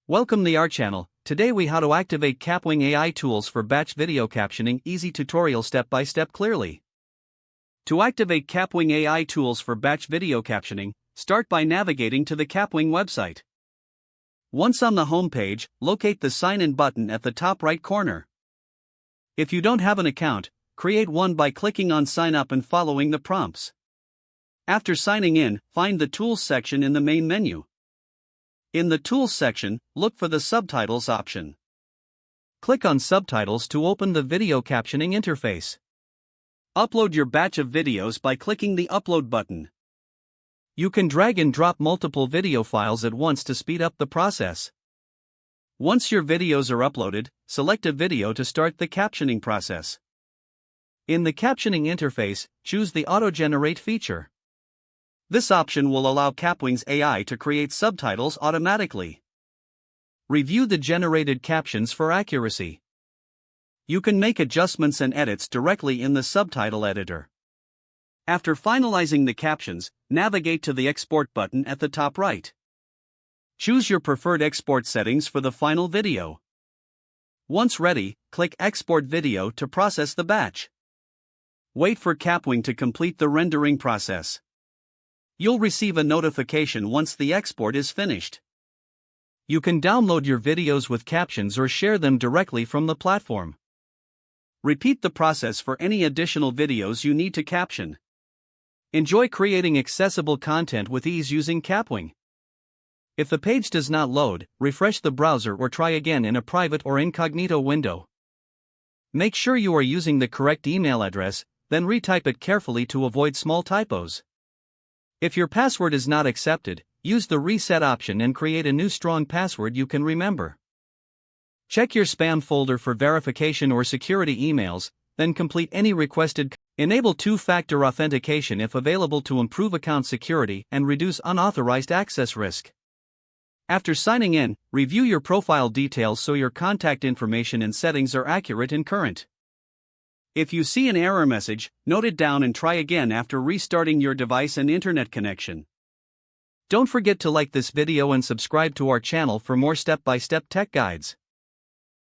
Welcome to our channel. Today we how to activate Kapwing AI tools for batch video captioning. Easy tutorial step by step clearly. To activate Kapwing AI tools for batch video captioning, start by navigating to the Kapwing website. Once on the home page, locate the sign in button at the top right corner. If you don't have an account, create one by clicking on sign up and following the prompts. After signing in, find the tools section in the main menu. In the Tools section, look for the Subtitles option. Click on Subtitles to open the video captioning interface. Upload your batch of videos by clicking the Upload button. You can drag and drop multiple video files at once to speed up the process. Once your videos are uploaded, select a video to start the captioning process. In the captioning interface, choose the Auto-Generate feature. This option will allow Kapwing's AI to create subtitles automatically. Review the generated captions for accuracy. You can make adjustments and edits directly in the subtitle editor. After finalizing the captions, navigate to the Export button at the top right. Choose your preferred export settings for the final video. Once ready, click Export Video to process the batch. Wait for Kapwing to complete the rendering process. You'll receive a notification once the export is finished. You can download your videos with captions or share them directly from the platform. Repeat the process for any additional videos you need to caption. Enjoy creating accessible content with ease using Kapwing. If the page does not load, refresh the browser or try again in a private or incognito window. Make sure you are using the correct email address, then retype it carefully to avoid small typos. If your password is not accepted, use the reset option and create a new strong password you can remember. Check your spam folder for verification or security emails, then complete any requested. Enable two-factor authentication if available to improve account security and reduce unauthorized access risk. After signing in, review your profile details so your contact information and settings are accurate and current. If you see an error message, note it down and try again after restarting your device and internet connection. Don't forget to like this video and subscribe to our channel for more step-by-step tech guides.